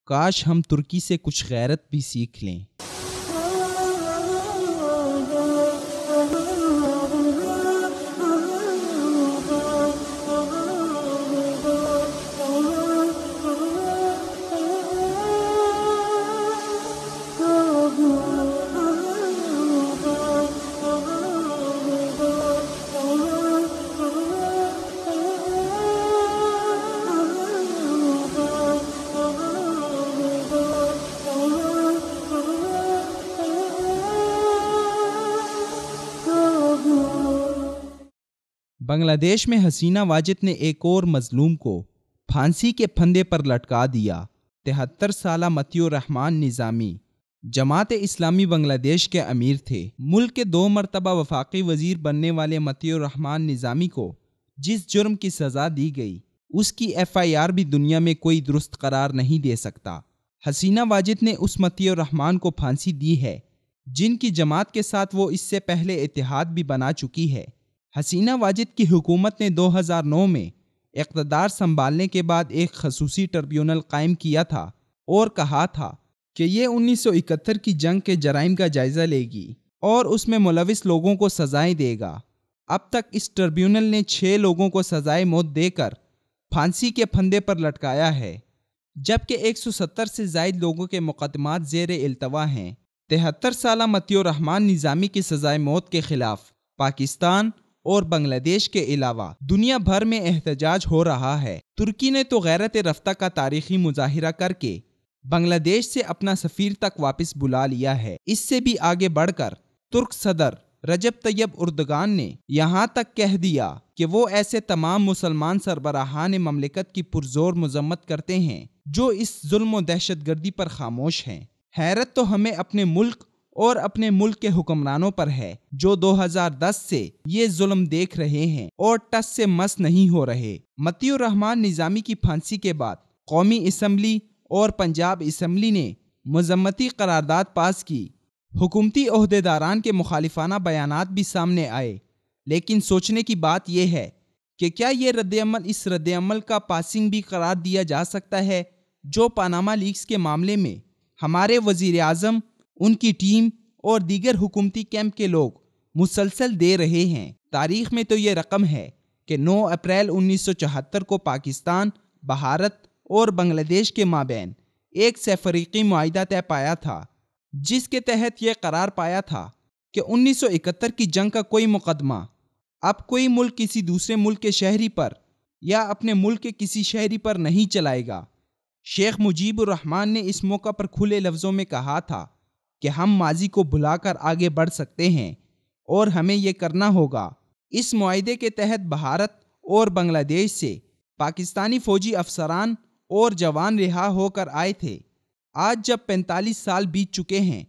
کاش ہم ترکی سے کچھ غیرت بھی سیکھ لیں۔ بنگلہ دیش میں حسینہ واجد نے ایک اور مظلوم کو پھانسی کے پھندے پر لٹکا دیا۔ 73 سالہ مطیع الرحمان نظامی جماعت اسلامی بنگلہ دیش کے امیر تھے۔ ملک کے 2 مرتبہ وفاقی وزیر بننے والے مطیع الرحمان نظامی کو جس جرم کی سزا دی گئی اس کی FIR بھی دنیا میں کوئی درست قرار نہیں دے سکتا۔ حسینہ واجد نے اس مطیع الرحمان کو پھانسی دی ہے جن کی جماعت کے ساتھ وہ اس سے پہلے اتحاد بھی بنا چکی ہے۔ حسینہ واجد کی حکومت نے 2009 میں اقتدار سنبھالنے کے بعد ایک خصوصی ٹربیونل قائم کیا تھا اور کہا تھا کہ یہ 1971 کی جنگ کے جرائم کا جائزہ لے گی اور اس میں ملوث لوگوں کو سزائیں دے گا۔ اب تک اس ٹربیونل نے 6 لوگوں کو سزائے موت دے کر پھانسی کے پھندے پر لٹکایا ہے، جبکہ 170 سے زائد لوگوں کے مقدمات زیر التوا ہیں۔ 73 سالہ مطیع الرحمان نظامی کی سزائے موت کے خلاف پاکستان اور بنگلہ دیش کے علاوہ دنیا بھر میں احتجاج ہو رہا ہے۔ ترکی نے تو غیرت رفتہ کا تاریخی مظاہرہ کر کے بنگلہ دیش سے اپنا سفیر تک واپس بلا لیا ہے۔ اس سے بھی آگے بڑھ کر ترک صدر رجب طیب اردگان نے یہاں تک کہہ دیا کہ وہ ایسے تمام مسلمان سربراہان مملکت کی پرزور مذمت کرتے ہیں جو اس ظلم و دہشت گردی پر خاموش ہیں۔ حیرت تو ہمیں اپنے ملک اور اپنے ملک کے حکمرانوں پر ہے جو 2010 سے یہ ظلم دیکھ رہے ہیں اور ٹس سے مس نہیں ہو رہے۔ مطیع الرحمان نظامی کی پھانسی کے بعد قومی اسمبلی اور پنجاب اسمبلی نے مذمتی قرارداد پاس کی۔ حکومتی عہدیداران کے مخالفانہ بیانات بھی سامنے آئے، لیکن سوچنے کی بات یہ ہے کہ کیا یہ ردعمل اس ردعمل کا پاسنگ بھی قرار دیا جا سکتا ہے جو پاناما لیکس کے معاملے میں ہمارے وزیر اعظم، ان کی ٹیم اور دیگر حکومتی کیمپ کے لوگ مسلسل دے رہے ہیں۔ تاریخ میں تو یہ رقم ہے کہ 9 اپریل 1974 کو پاکستان، بھارت اور بنگلہ دیش کے مابین ایک سہ-فریقی معاہدہ طے پایا تھا جس کے تحت یہ قرار پایا تھا کہ 1971 کی جنگ کا کوئی مقدمہ اب کوئی ملک کسی دوسرے ملک کے شہری پر یا اپنے ملک کے کسی شہری پر نہیں چلائے گا۔ شیخ مجیب الرحمان نے اس موقع پر کھلے لفظوں میں کہا تھا کہ ہم ماضی کو بھلا کر آگے بڑھ سکتے ہیں اور ہمیں یہ کرنا ہوگا۔ اس معاہدے کے تحت بھارت اور بنگلہ دیش سے پاکستانی فوجی افسران اور جوان رہا ہو کر آئے تھے۔ آج جب 45 سال بیت چکے ہیں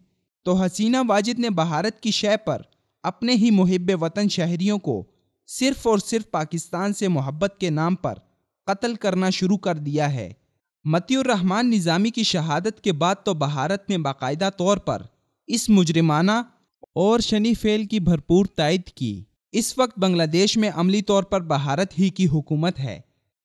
تو حسینہ واجد نے بھارت کی شے پر اپنے ہی محب وطن شہریوں کو صرف اور صرف پاکستان سے محبت کے نام پر قتل کرنا شروع کر دیا ہے۔ مطیع الرحمان نظامی کی شہادت کے بعد تو بھارت نے باقاعدہ طور پر اس مجرمانہ اور شنی فعل کی بھرپور تائید کی۔ اس وقت بنگلہ دیش میں عملی طور پر بھارت ہی کی حکومت ہے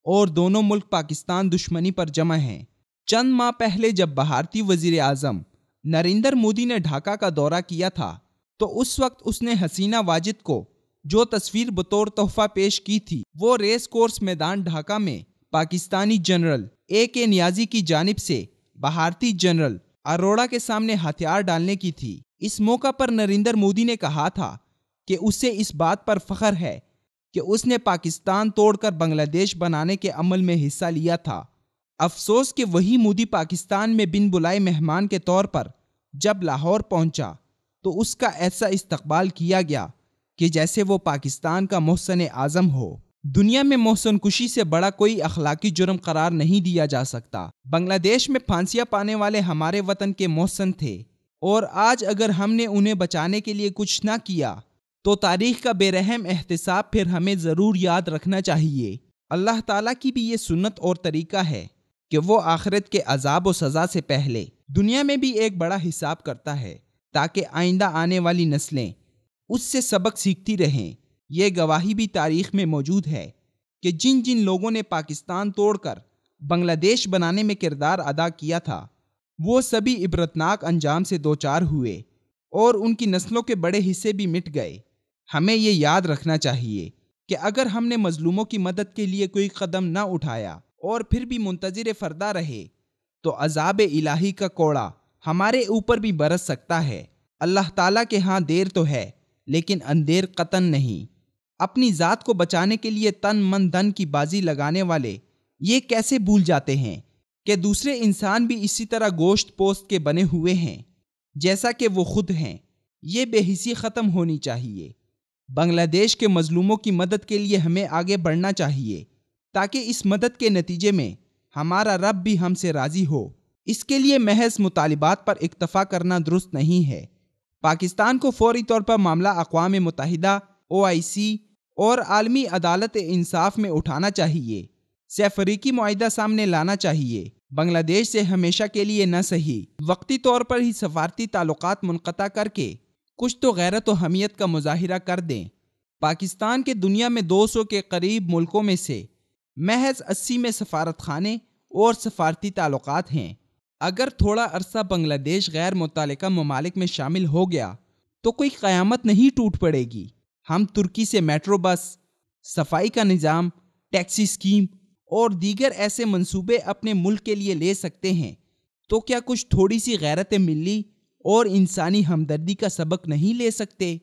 اور دونوں ملک پاکستان دشمنی پر جمع ہیں۔ چند ماہ پہلے جب بھارتی وزیر اعظم نریندر مودی نے ڈھاکہ کا دورہ کیا تھا تو اس وقت اس نے حسینہ واجد کو جو تصویر بطور تحفہ پیش کی تھی وہ ریس کورس میدان ڈھاکہ میں پاکستانی جنرل AK نیازی کی جانب سے بھارتی جنرل اروڑا کے سامنے ہتھیار ڈالنے کی تھی۔ اس موقع پر نریندر مودی نے کہا تھا کہ اسے اس بات پر فخر ہے کہ اس نے پاکستان توڑ کر بنگلہ دیش بنانے کے عمل میں حصہ لیا تھا۔ افسوس کہ وہی مودی پاکستان میں بن بلائے مہمان کے طور پر جب لاہور پہنچا تو اس کا ایسا استقبال کیا گیا کہ جیسے وہ پاکستان کا محسن اعظم ہو۔ دنیا میں محسن کشی سے بڑا کوئی اخلاقی جرم قرار نہیں دیا جا سکتا۔ بنگلہ دیش میں پھانسیاں پانے والے ہمارے وطن کے محسن تھے اور آج اگر ہم نے انہیں بچانے کے لیے کچھ نہ کیا تو تاریخ کا بے رحم احتساب پھر ہمیں ضرور یاد رکھنا چاہیے۔ اللہ تعالیٰ کی بھی یہ سنت اور طریقہ ہے کہ وہ آخرت کے عذاب و سزا سے پہلے دنیا میں بھی ایک بڑا حساب کرتا ہے تاکہ آئندہ آنے والی نسلیں اس سے سبق سیکھتی رہیں۔ یہ گواہی بھی تاریخ میں موجود ہے کہ جن جن لوگوں نے پاکستان توڑ کر بنگلہ دیش بنانے میں کردار ادا کیا تھا، وہ سبھی عبرتناک انجام سے دوچار ہوئے اور ان کی نسلوں کے بڑے حصے بھی مٹ گئے۔ ہمیں یہ یاد رکھنا چاہیے کہ اگر ہم نے مظلوموں کی مدد کے لیے کوئی قدم نہ اٹھایا اور پھر بھی منتظر فردا رہے تو عذاب الہی کا کوڑا ہمارے اوپر بھی برس سکتا ہے۔ اللہ تعالیٰ کے ہاں دیر تو ہے لیکن اندیر قطن نہیں۔ اپنی ذات کو بچانے کے لیے تن من دھن کی بازی لگانے والے یہ کیسے بھول جاتے ہیں کہ دوسرے انسان بھی اسی طرح گوشت پوست کے بنے ہوئے ہیں جیسا کہ وہ خود ہیں۔ یہ بے حسی ختم ہونی چاہیے۔ بنگلہ دیش کے مظلوموں کی مدد کے لیے ہمیں آگے بڑھنا چاہیے تاکہ اس مدد کے نتیجے میں ہمارا رب بھی ہم سے راضی ہو۔ اس کے لیے محض مطالبات پر اکتفا کرنا درست نہیں ہے۔ پاکستان کو فوری طور پر معاملہ اقوام متحدہ، OIC اور عالمی عدالت انصاف میں اٹھانا چاہیے۔ سہ فریقی معاہدہ سامنے لانا چاہیے۔ بنگلہ دیش سے ہمیشہ کے لیے نہ صحیح وقتی طور پر ہی سفارتی تعلقات منقطع کر کے کچھ تو غیرت و حمیت کا مظاہرہ کر دیں۔ پاکستان کے دنیا میں 200 کے قریب ملکوں میں سے محض 80 میں سفارت خانے اور سفارتی تعلقات ہیں۔ اگر تھوڑا عرصہ بنگلہ دیش غیر متعلقہ ممالک میں شامل ہو گیا تو کوئی قیامت نہیں ٹوٹ پڑے گی۔ ہم ترکی سے میٹرو بس، صفائی کا نظام، ٹیکسی اسکیم اور دیگر ایسے منصوبے اپنے ملک کے لیے لے سکتے ہیں، تو کیا کچھ تھوڑی سی غیرت ملی اور انسانی ہمدردی کا سبق نہیں لے سکتے؟